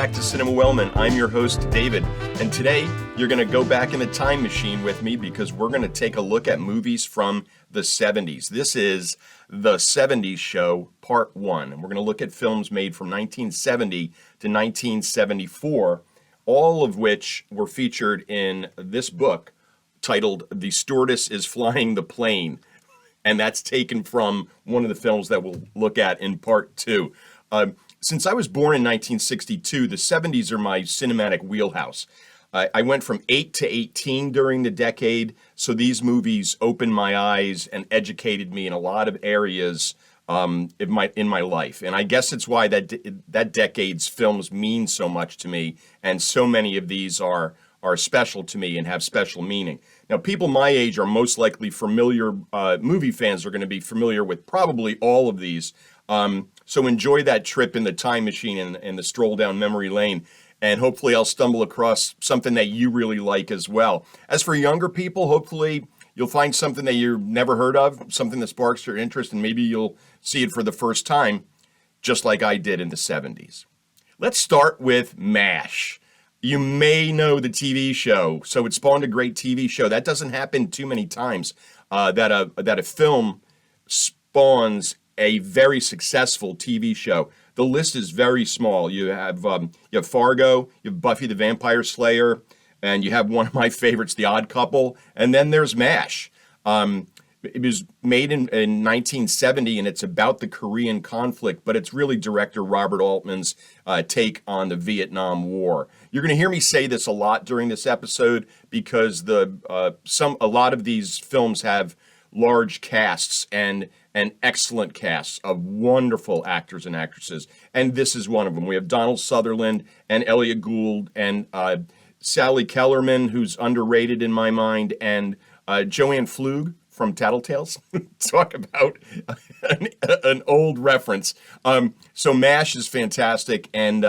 back to Cinema Wellman. I'm your host, David, and today you're going to go back in the time machine with me because we're going to take a look at movies from the 70s. This is the 70s Show, Part 1, and we're going to look at films made from 1970 to 1974, all of which were featured in this book titled The Stewardess is Flying the Plane, and that's taken from one of the films that we'll look at in Part 2. Since I was born in 1962, the 70s are my cinematic wheelhouse. I went from 8 to 18 during the decade, so these movies opened my eyes and educated me in a lot of areas in my life. And I guess it's why that decade's films mean so much to me, and so many of these are special to me and have special meaning. Now, people my age are most likely familiar, movie fans are going to be familiar with probably all of these. So enjoy that trip in the time machine and the stroll down memory lane, and hopefully I'll stumble across something that you really like as well. As for younger people, hopefully you'll find something that you've never heard of, something that sparks your interest, and maybe you'll see it for the first time, just like I did in the 70s. Let's start with MASH. You may know the TV show, so it spawned a great TV show. That doesn't happen too many times, that a film spawns a very successful TV show. The list is very small. You have Fargo, you have Buffy the Vampire Slayer, and you have one of my favorites, The Odd Couple, and then there's MASH. It was made in 1970, and it's about the Korean conflict, but it's really director Robert Altman's take on the Vietnam War. You're going to hear me say this a lot during this episode because a lot of these films have large casts and excellent casts of wonderful actors and actresses, and this is one of them. We have Donald Sutherland and Elliot Gould and Sally Kellerman, who's underrated in my mind, and Joanne Flug from Tattletales. Talk about an old reference. So MASH is fantastic, and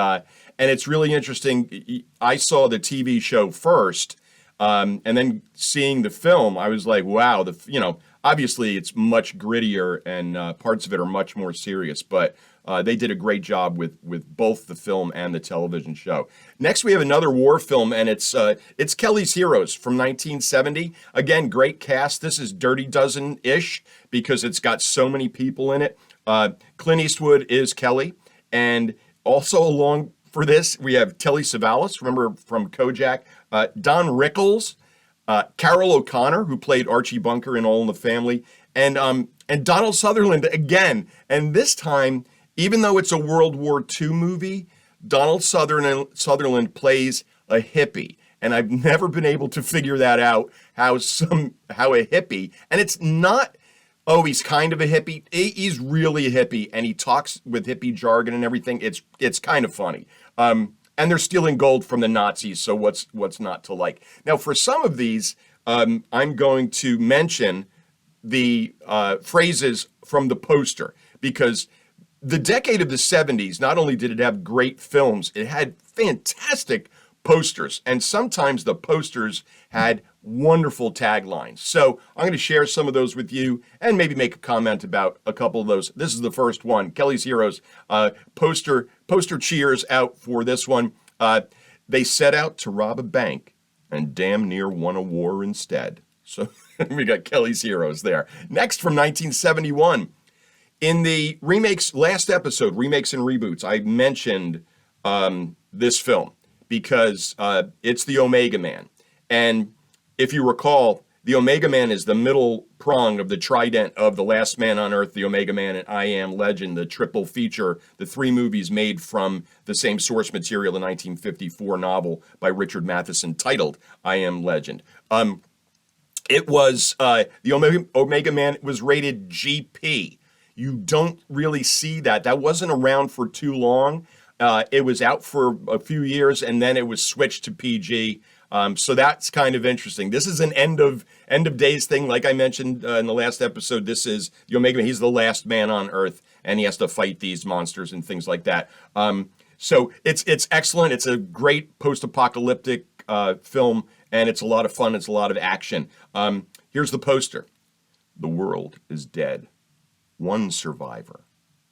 it's really interesting. I saw the TV show first, and then seeing the film, I was like, wow, obviously it's much grittier and parts of it are much more serious, but they did a great job with both the film and the television show. Next, we have another war film, and it's Kelly's Heroes from 1970. Again, great cast. This is Dirty Dozen-ish because it's got so many people in it. Clint Eastwood is Kelly, and also along for this, we have Telly Savalas, remember from Kojak, Don Rickles, Carol O'Connor, who played Archie Bunker in All in the Family, and Donald Sutherland again. And this time, even though it's a World War II movie, Donald Sutherland plays a hippie. And I've never been able to figure that out, how a hippie, and it's not, oh, he's kind of a hippie. He's really a hippie, and he talks with hippie jargon and everything. It's kind of funny. And they're stealing gold from the Nazis, so what's not to like? Now, for some of these, I'm going to mention the phrases from the poster, because the decade of the 70s, not only did it have great films, it had fantastic posters, and sometimes the posters had wonderful taglines. So I'm going to share some of those with you and maybe make a comment about a couple of those. This is the first one, Kelly's Heroes. Poster cheers out for this one. They set out to rob a bank and damn near won a war instead. So we got Kelly's Heroes there. Next, from 1971, in the last episode, remakes and reboots, I mentioned this film because it's the Omega Man. And if you recall, the Omega Man is the middle prong of the trident of The Last Man on Earth, The Omega Man, and I Am Legend, the triple feature, the three movies made from the same source material, the 1954 novel by Richard Matheson titled I Am Legend. It was, the Omega Man was rated GP. You don't really see that. That wasn't around for too long. It was out for a few years, and then it was switched to PG. So that's kind of interesting. This is an end of days thing. Like I mentioned in the last episode, this is the Omega Man. He's the last man on Earth, and he has to fight these monsters and things like that. So it's excellent. It's a great post-apocalyptic film, and it's a lot of fun. It's a lot of action. Here's the poster. The world is dead. One survivor,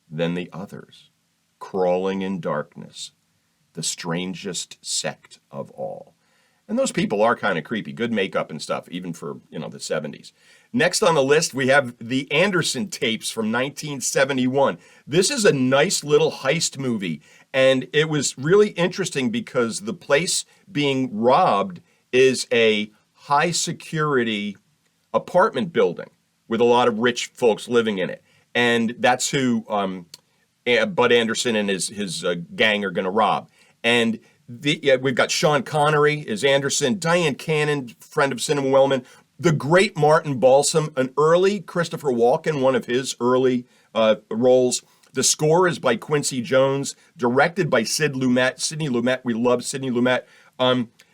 then the others, crawling in darkness. the strangest sect of all. And those people are kind of creepy. Good makeup and stuff, even for, the 70s. Next on the list, we have the Anderson tapes from 1971. This is a nice little heist movie. And it was really interesting because the place being robbed is a high security apartment building with a lot of rich folks living in it. And that's who Bud Anderson and his gang are going to rob. And we've got Sean Connery as Anderson, Diane Cannon, friend of Cinema Wellman, the great Martin Balsam, an early Christopher Walken, one of his early roles. The score is by Quincy Jones, directed by Sidney Lumet. We love Sidney Lumet.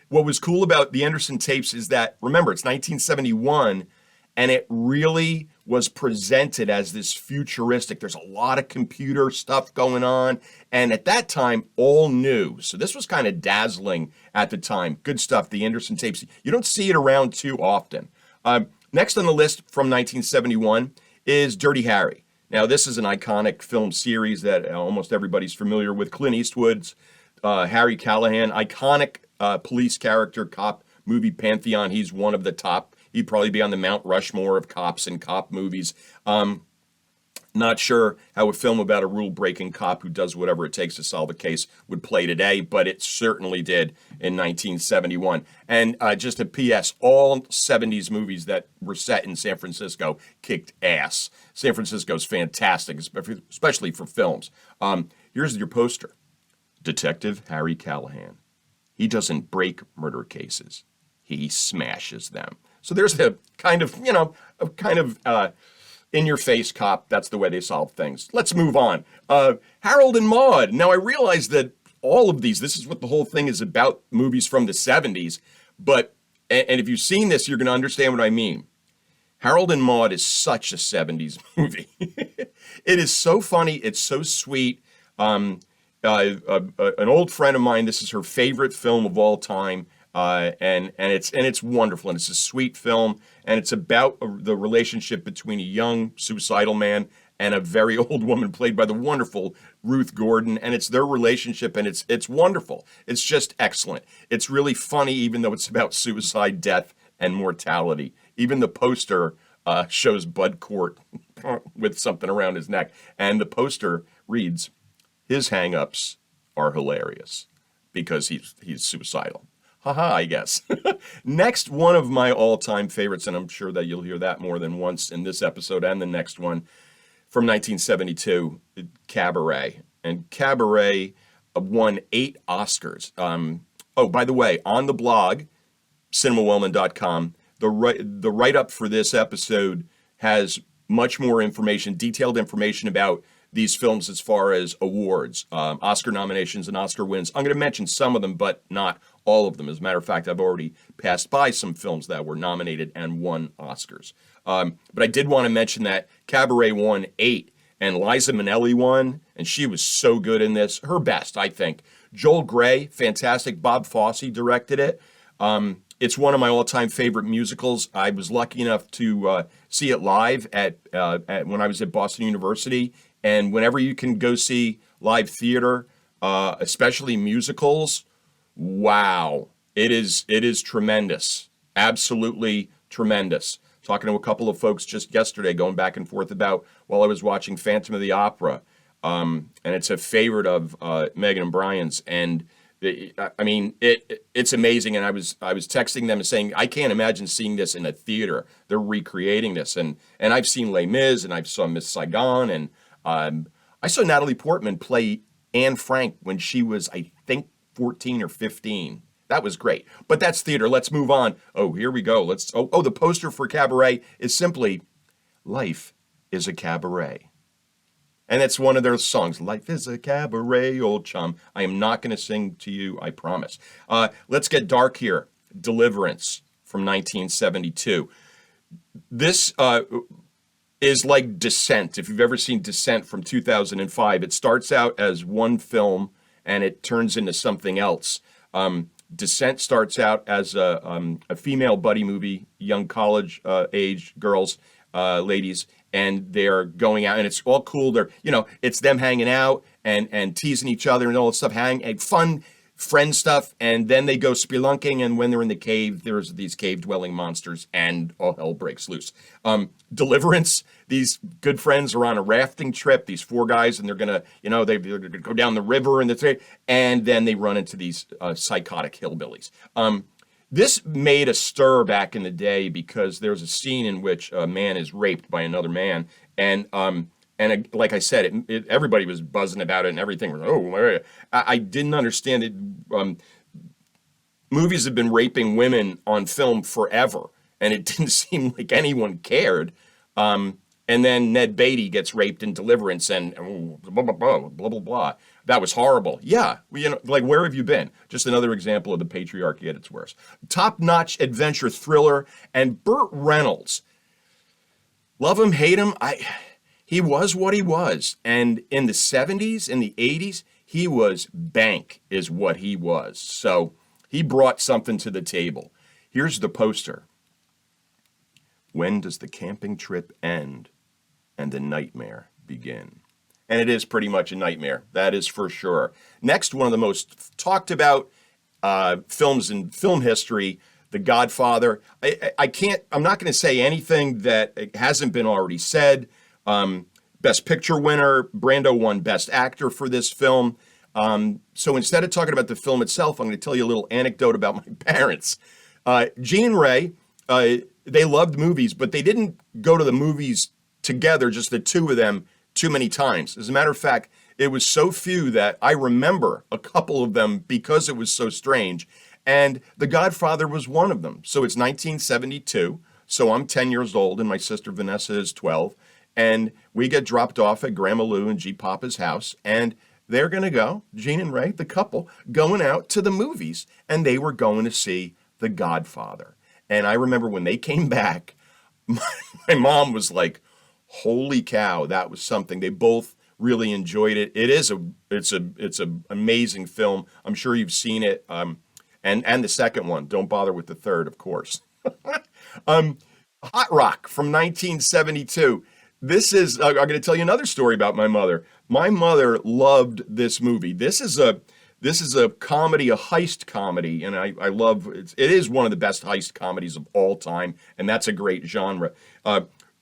What was cool about the Anderson tapes is that, remember, it's 1971, and it really was presented as this futuristic. There's a lot of computer stuff going on, and at that time, all new. So this was kind of dazzling at the time. Good stuff, the Anderson tapes. You don't see it around too often. Next on the list from 1971 is Dirty Harry. Now, this is an iconic film series that almost everybody's familiar with. Clint Eastwood's Harry Callahan, iconic police character, cop movie pantheon. He's one of the top. He'd probably be on the Mount Rushmore of cops and cop movies. Not sure how a film about a rule-breaking cop who does whatever it takes to solve a case would play today, but it certainly did in 1971. And just a P.S., all 70s movies that were set in San Francisco kicked ass. San Francisco's fantastic, especially for films. Here's your poster. Detective Harry Callahan. He doesn't break murder cases. He smashes them. So there's a kind of, in-your-face cop. That's the way they solve things. Let's move on. Harold and Maude. Now, I realize that all of these, this is what the whole thing is about, movies from the 70s. But, and if you've seen this, you're going to understand what I mean. Harold and Maude is such a 70s movie. It is so funny. It's so sweet. An old friend of mine, this is her favorite film of all time. And it's wonderful, and it's a sweet film, and it's about the relationship between a young suicidal man and a very old woman played by the wonderful Ruth Gordon, and it's their relationship, and it's wonderful. It's just excellent. It's really funny, even though it's about suicide, death, and mortality. Even the poster shows Bud Cort with something around his neck, and the poster reads, "His hang-ups are hilarious because he's suicidal." Haha, I guess. Next, one of my all-time favorites, and I'm sure that you'll hear that more than once in this episode and the next one, from 1972, Cabaret. And Cabaret won 8 Oscars. By the way, on the blog, cinemawellman.com, the write-up for this episode has much more information, detailed information about these films as far as awards, Oscar nominations and Oscar wins. I'm going to mention some of them, but not all of them. As a matter of fact, I've already passed by some films that were nominated and won Oscars. But I did want to mention that Cabaret won 8, and Liza Minnelli won, and she was so good in this. Her best, I think. Joel Grey, fantastic. Bob Fosse directed it. It's one of my all-time favorite musicals. I was lucky enough to see it live at when I was at Boston University. And whenever you can go see live theater, especially musicals, wow, it is tremendous, absolutely tremendous. Talking to a couple of folks just yesterday, going back and forth about while I was watching Phantom of the Opera, and it's a favorite of Megan and Brian's, and it's amazing. And I was texting them and saying, I can't imagine seeing this in a theater. They're recreating this, and I've seen Les Mis, and I saw Miss Saigon, and I saw Natalie Portman play Anne Frank when she was, I think, 14 or 15. That was great. But that's theater. Let's move on. Oh, here we go. The poster for Cabaret is simply, "Life is a cabaret." And that's one of their songs. Life is a cabaret, old chum. I am not going to sing to you, I promise. Let's get dark here. Deliverance from 1972. This is like Descent. If you've ever seen Descent from 2005, it starts out as one film and it turns into something else. Descent starts out as a female buddy movie, young college age girls, ladies, and they're going out, and it's all cool. It's them hanging out, and teasing each other and all that stuff, fun friend stuff, and then they go spelunking, and when they're in the cave, there's these cave-dwelling monsters, and all hell breaks loose. Deliverance, these good friends are on a rafting trip, these four guys, and they're gonna, they're gonna go down the river, and then they run into these psychotic hillbillies. This made a stir back in the day because there's a scene in which a man is raped by another man, and like I said, everybody was buzzing about it and everything. I didn't understand it. Movies have been raping women on film forever, and it didn't seem like anyone cared. And then Ned Beatty gets raped in Deliverance, and blah, blah, blah, blah, blah, blah. That was horrible. Yeah, where have you been? Just another example of the patriarchy at its worst. Top-notch adventure thriller, and Burt Reynolds. Love him, hate him, he was what he was. And in the 70s, in the 80s, he was bank is what he was. So he brought something to the table. Here's the poster. When does the camping trip end and the nightmare begin? And it is pretty much a nightmare. That is for sure. Next, one of the most talked about films in film history, The Godfather. I'm not going to say anything that hasn't been already said. Best Picture winner, Brando won Best Actor for this film. So instead of talking about the film itself, I'm going to tell you a little anecdote about my parents. Gene and Ray, they loved movies, but they didn't go to the movies together, just the two of them, too many times. As a matter of fact, it was so few that I remember a couple of them because it was so strange. And The Godfather was one of them. So it's 1972. So I'm 10 years old and my sister Vanessa is 12. And we get dropped off at Grandma Lou and G Papa's house, and they're going to go, Gene and Ray, the couple, going out to the movies, and they were going to see The Godfather. And I remember when they came back, my mom was like, holy cow, that was something. They both really enjoyed it. It's a amazing film. I'm sure you've seen it. And the second one, don't bother with the third, of course. Hot Rock from 1972. This is, I'm going to tell you another story about my mother. My mother loved this movie. This is a comedy, a heist comedy, and I love it. It is one of the best heist comedies of all time, and that's a great genre.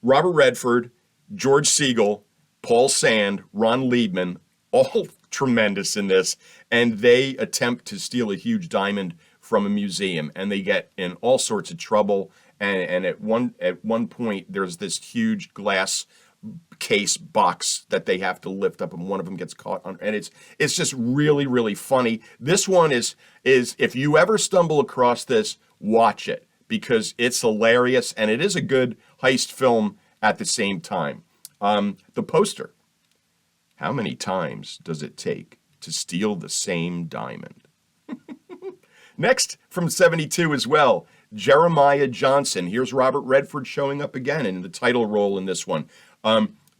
Robert Redford, George Segal, Paul Sand, Ron Liebman, all tremendous in this, and they attempt to steal a huge diamond from a museum, and they get in all sorts of trouble. And at one point, there's this huge glass case box that they have to lift up, and one of them gets caught on, and it's just really, really funny. This one is if you ever stumble across this, watch it because it's hilarious, and it is a good heist film at the same time. The poster. How many times does it take to steal the same diamond? Next, from 72 as well, Jeremiah Johnson. Here's Robert Redford showing up again in the title role in this one.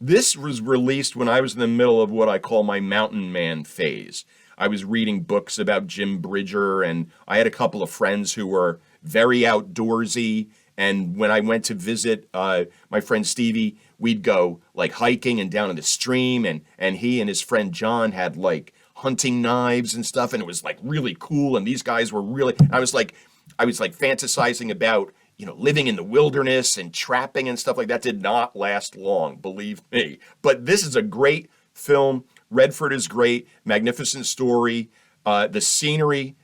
This was released when I was in the middle of what I call my mountain man phase. I was reading books about Jim Bridger, and I had a couple of friends who were very outdoorsy. And when I went to visit my friend Stevie, we'd go like hiking and down in the stream, and he and his friend John had like hunting knives and stuff, and it was like really cool. And these guys were really, I was like fantasizing about, living in the wilderness and trapping and stuff like that. Did not last long, believe me. But this is a great film. Redford is great. Magnificent story. The scenery,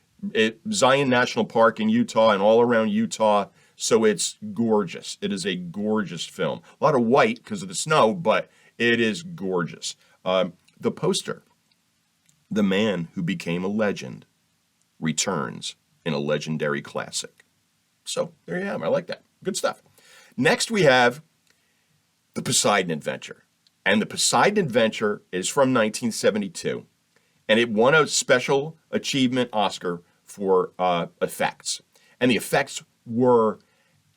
Zion National Park in Utah and all around Utah. So it's gorgeous. It is a gorgeous film. A lot of white because of the snow, but it is gorgeous. The poster. The man who became a legend returns in a legendary classic. So there you have it. I like that. Good stuff. Next we have The Poseidon Adventure. And The Poseidon Adventure is from 1972. And it won a Special Achievement Oscar for effects. And the effects were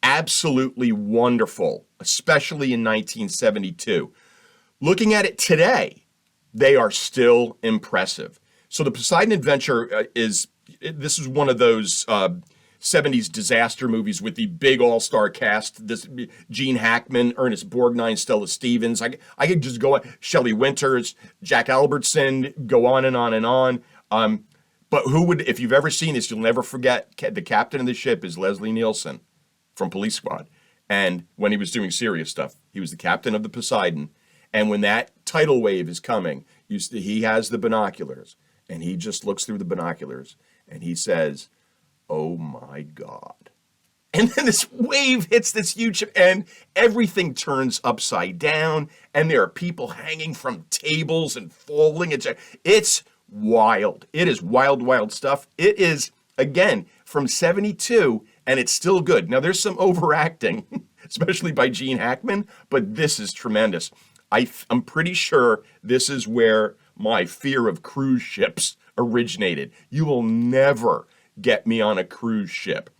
absolutely wonderful, especially in 1972. Looking at it today, they are still impressive. So The Poseidon Adventure this is one of those '70s disaster movies with the big all-star cast. This Gene Hackman, Ernest Borgnine, Stella Stevens. I could just go on. Shelley Winters, Jack Albertson, go on and on and on. But who would, if you've ever seen this, you'll never forget. The captain of the ship is Leslie Nielsen from Police Squad. And when he was doing serious stuff, he was the captain of the Poseidon. And when that tidal wave is coming, he has the binoculars, and he just looks through the binoculars, and he says, "Oh my God." And then this wave hits this huge ship, and everything turns upside down, and there are people hanging from tables and falling. It's wild. It is wild, wild stuff. It is, again, from '72, and it's still good. Now, there's some overacting, especially by Gene Hackman, but this is tremendous. I'm pretty sure this is where my fear of cruise ships originated. You will never get me on a cruise ship,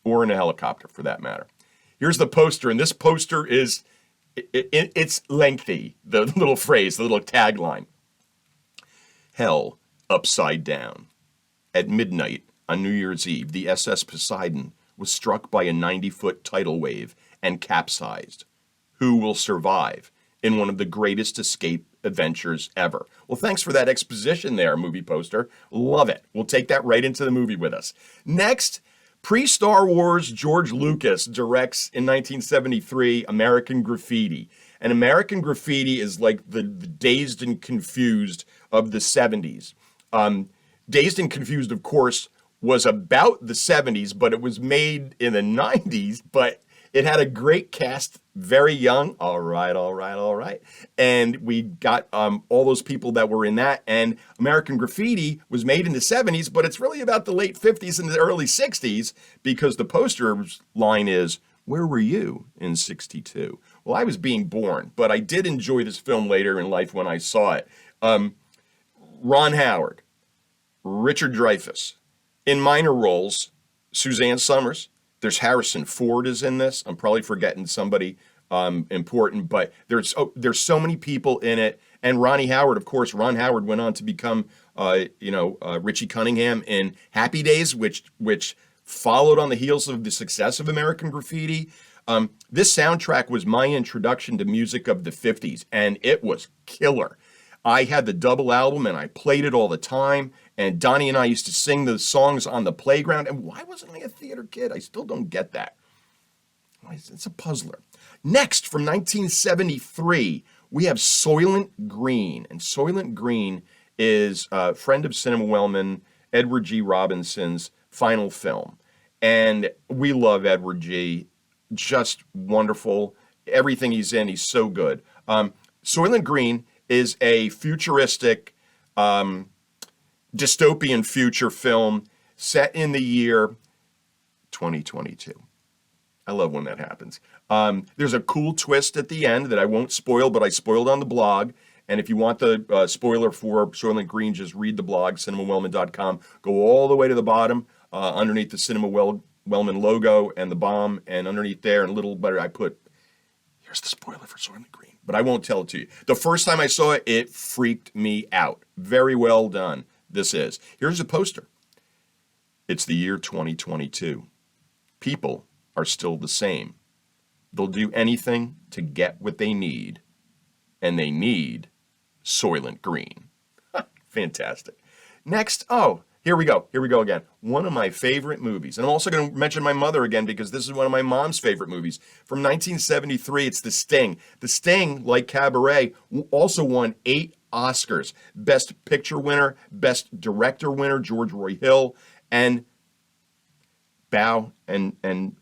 or in a helicopter for that matter. Here's the poster, and this poster is, it's lengthy, the little phrase, the little tagline. Hell upside down. At midnight on New Year's Eve, the SS Poseidon was struck by a 90-foot tidal wave and capsized. Who will survive in one of the greatest escape adventures ever? Well, thanks for that exposition there, movie poster. Love it. We'll take that right into the movie with us. Next, pre-Star Wars, George Lucas directs in 1973 American Graffiti. And American Graffiti is like the Dazed and Confused of the 70s. Dazed and Confused, of course, was about the 70s, but it was made in the 90s, but it had a great cast, very young. All right. And we got all those people that were in that. And American Graffiti was made in the 70s, but it's really about the late 50s and the early 60s, because the poster line is, "Where were you in '62? Well, I was being born, but I did enjoy this film later in life when I saw it. Ron Howard, Richard Dreyfuss. In minor roles, Suzanne Summers. There's Harrison Ford is in this. I'm probably forgetting somebody important, but there's so many people in it. And Ronnie Howard, of course. Ron Howard went on to become Richie Cunningham in Happy Days, which followed on the heels of the success of American Graffiti. This soundtrack was my introduction to music of the 50s, and it was killer. I had the double album, and I played it all the time. And Donnie and I used to sing the songs on the playground. And why wasn't I a theater kid? I still don't get that. It's a puzzler. Next, from 1973, we have Soylent Green. And Soylent Green is a friend of Cinema Wellman, Edward G. Robinson's final film. And we love Edward G. Just wonderful. Everything he's in, he's so good. Soylent Green is a futuristic, dystopian future film set in the year 2022. I love when that happens. There's a cool twist at the end that I won't spoil, but I spoiled on the blog. And if you want the spoiler for Soylent Green, just read the blog, cinemawellman.com. Go all the way to the bottom, underneath the Cinema Wellman logo and the bomb, and underneath there, and a little better, I put, here's the spoiler for Soylent Green. But I won't tell it to you. The first time I saw it, it freaked me out. Very well done. This is. Here's a poster. It's the year 2022. People are still the same. They'll do anything to get what they need. And they need Soylent Green. Fantastic. Next, here we go again. One of my favorite movies. And I'm also going to mention my mother again, because this is one of my mom's favorite movies. From 1973, it's The Sting. The Sting, like Cabaret, also won 8 Oscars. Best Picture winner, Best Director winner, George Roy Hill, and bow and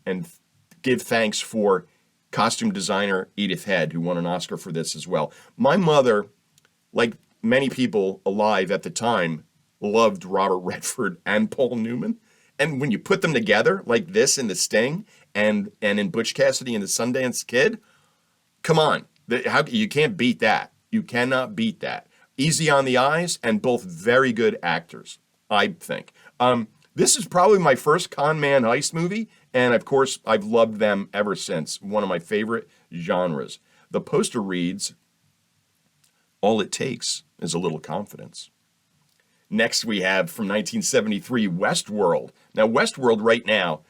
give thanks for costume designer Edith Head, who won an Oscar for this as well. My mother, like many people alive at the time, loved Robert Redford and Paul Newman. And when you put them together, like this in The Sting and in Butch Cassidy and the Sundance Kid, come on. You can't beat that. You cannot beat that. Easy on the eyes, and both very good actors, I think. This is probably my first con man heist movie, and of course, I've loved them ever since. One of my favorite genres. The poster reads, "All it takes is a little confidence." Next, we have from 1973, Westworld. Now, Westworld right now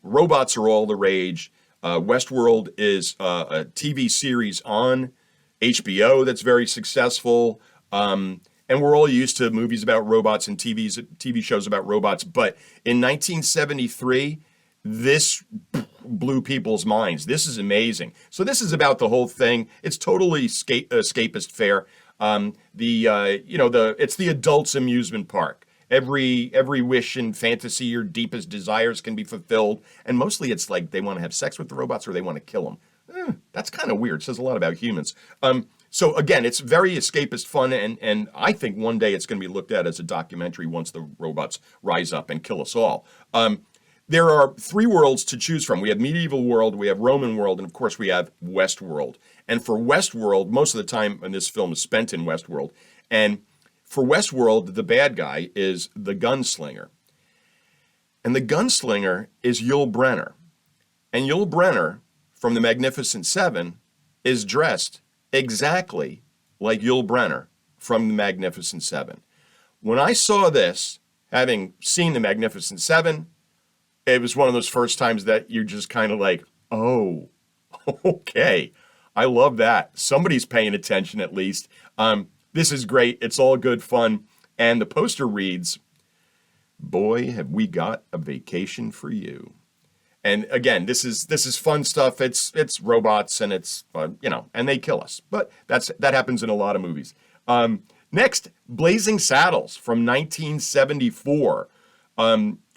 Robots are all the rage. Westworld is a TV series on HBO that's very successful. And we're all used to movies about robots and TV shows about robots. But in 1973, this blew people's minds. This is amazing. So this is about the whole thing. It's totally escapist fare. It's the adults' amusement park. Every wish and fantasy, your deepest desires can be fulfilled. And mostly it's like they want to have sex with the robots or they want to kill them. That's kind of weird. It says a lot about humans. So again, it's very escapist fun, and I think one day it's going to be looked at as a documentary once the robots rise up and kill us all. There are three worlds to choose from. We have medieval world, we have Roman world, and of course we have Westworld. And for Westworld, most of the time in this film is spent in Westworld. And for Westworld, the bad guy is the gunslinger. And the gunslinger is Yul Brynner. And Yul Brynner from the Magnificent Seven is dressed exactly like Yul Brynner from the Magnificent Seven. When I saw this, having seen the Magnificent Seven, it was one of those first times that you're just kind of like, oh, okay. I love that. Somebody's paying attention at least. This is great. It's all good fun. And the poster reads, "Boy, have we got a vacation for you." And again, this is fun stuff. It's robots and it's and they kill us. But that happens in a lot of movies. Next, Blazing Saddles from 1974.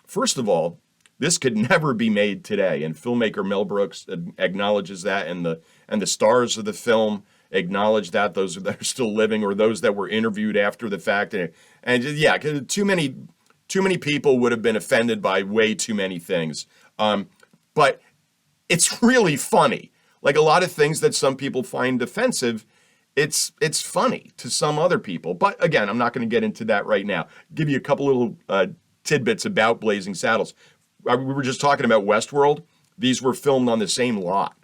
First of all, this could never be made today, and filmmaker Mel Brooks acknowledges that, and the stars of the film acknowledge that, those that are still living or those that were interviewed after the fact, and yeah, too many people would have been offended by way too many things. But it's really funny. Like a lot of things that some people find offensive, it's funny to some other people. But again, I'm not going to get into that right now. Give you a couple little tidbits about Blazing Saddles. We were just talking about Westworld. These were filmed on the same lot.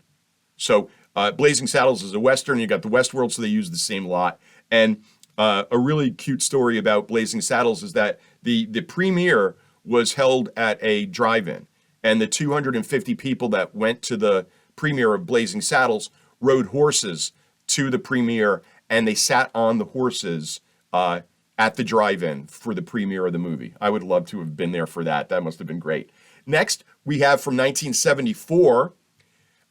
So Blazing Saddles is a Western. You got the Westworld, so they use the same lot. And a really cute story about Blazing Saddles is that the premiere was held at a drive-in. And the 250 people that went to the premiere of Blazing Saddles rode horses to the premiere, and they sat on the horses at the drive-in for the premiere of the movie. I would love to have been there for that. That must have been great. Next, we have from 1974,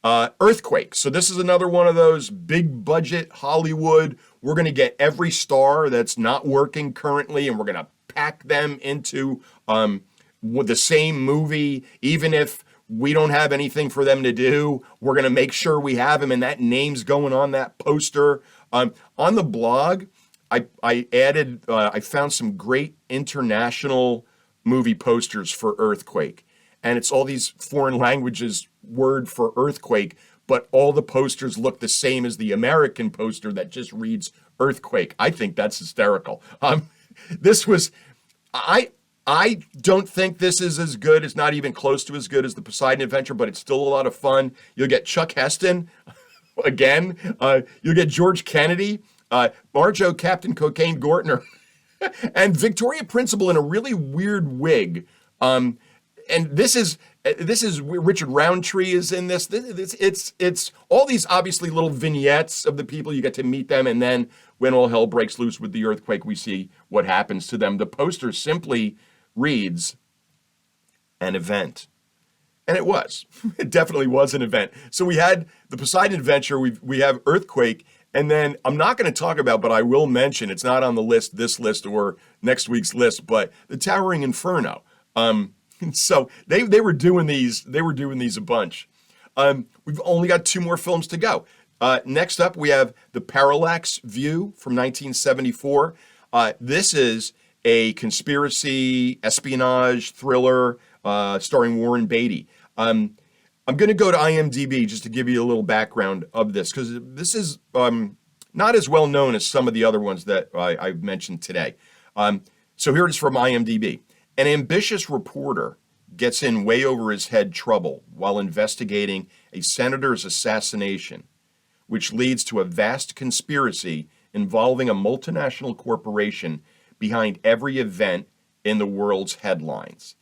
Earthquake. So this is another one of those big budget Hollywood. We're going to get every star that's not working currently, and we're going to pack them into the same movie, even if we don't have anything for them to do. We're going to make sure we have them, and that name's going on that poster. On the blog, I found some great international movie posters for Earthquake. And it's all these foreign languages word for earthquake, but all the posters look the same as the American poster that just reads Earthquake. I think that's hysterical. I don't think this is as good. It's not even close to as good as the Poseidon Adventure, but it's still a lot of fun. You'll get Chuck Heston again. You'll get George Kennedy, Marjo Captain Cocaine Gortner, and Victoria Principal in a really weird wig. And this is Richard Roundtree is in this. It's all these obviously little vignettes of the people. You get to meet them, and then when all hell breaks loose with the earthquake, we see what happens to them. The poster simply reads, "An event." And it was. It definitely was an event. So we had the Poseidon Adventure, we have Earthquake, and then I'm not going to talk about, but I will mention, it's not on the list, this list, or next week's list, but the Towering Inferno. So they were doing these a bunch. We've only got two more films to go. Next up, we have The Parallax View from 1974. This is a conspiracy espionage thriller starring Warren Beatty. I'm going to go to IMDb just to give you a little background of this, because this is not as well known as some of the other ones that I've mentioned today. So here it is from IMDb. An ambitious reporter gets in way over his head trouble while investigating a senator's assassination, which leads to a vast conspiracy involving a multinational corporation behind every event in the world's headlines.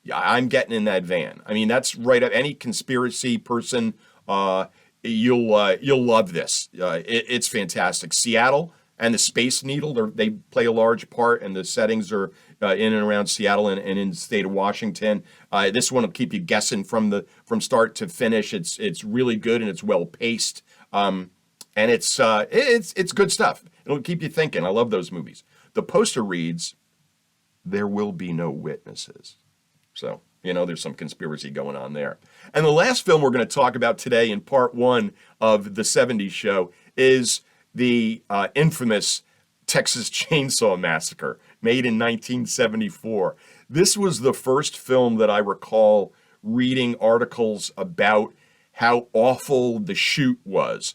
yeah, I'm getting in that van. I mean, that's right up any conspiracy person. You'll love this. It's fantastic. Seattle and the Space Needle, they play a large part, and the settings are in and around Seattle and in the state of Washington. This one will keep you guessing from start to finish. It's really good, and it's well paced, and it's good stuff. It'll keep you thinking. I love those movies. The poster reads, "There will be no witnesses." So, there's some conspiracy going on there. And the last film we're going to talk about today in part one of the 70s show is the infamous Texas Chainsaw Massacre, made in 1974. This was the first film that I recall reading articles about how awful the shoot was.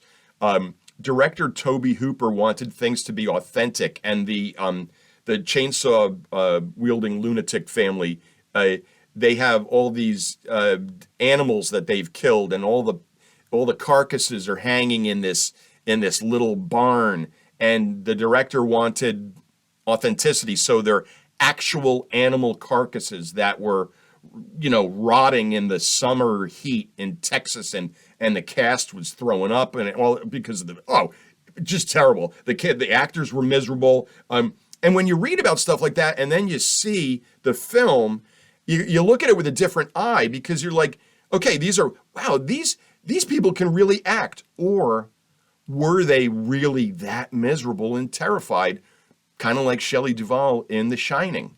Director Tobe Hooper wanted things to be authentic, and the chainsaw wielding lunatic family, they have all these animals that they've killed, and all the carcasses are hanging in this little barn. And the director wanted authenticity, so they're actual animal carcasses that were, rotting in the summer heat in Texas, and the cast was throwing up, and all because of just terrible. The actors were miserable. And when you read about stuff like that, and then you see the film, you look at it with a different eye, because you're like, okay, these people can really act, or were they really that miserable and terrified, kind of like Shelley Duvall in The Shining?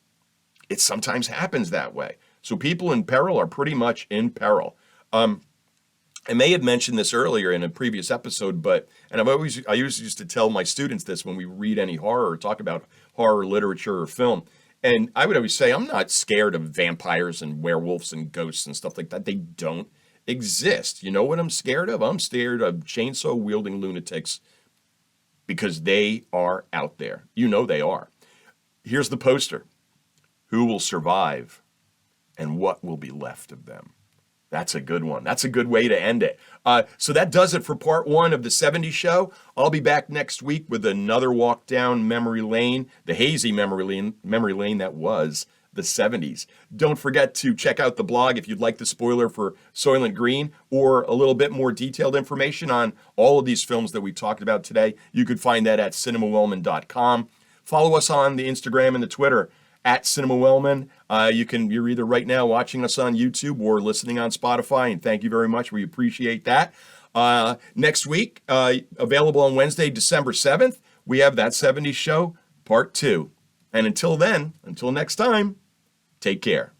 It sometimes happens that way. So people in peril are pretty much in peril. I may have mentioned this earlier in a previous episode, I usually used to tell my students this when we read any horror or talk about horror literature or film. And I would always say, I'm not scared of vampires and werewolves and ghosts and stuff like that. They don't exist. You know what I'm scared of? I'm scared of chainsaw-wielding lunatics, because they are out there. They are. Here's the poster. Who will survive, and what will be left of them? That's a good one. That's a good way to end it. So that does it for part one of the 70s show. I'll be back next week with another walk down memory lane, the hazy memory lane that was the 70s. Don't forget to check out the blog if you'd like the spoiler for Soylent Green, or a little bit more detailed information on all of these films that we talked about today. You could find that at cinemawellman.com. Follow us on the Instagram and the Twitter at Cinema Wellman. You're either right now watching us on YouTube or listening on Spotify, and thank you very much. We appreciate that. Next week, available on Wednesday, December 7th, we have That 70s Show, Part 2. And until then, until next time, take care.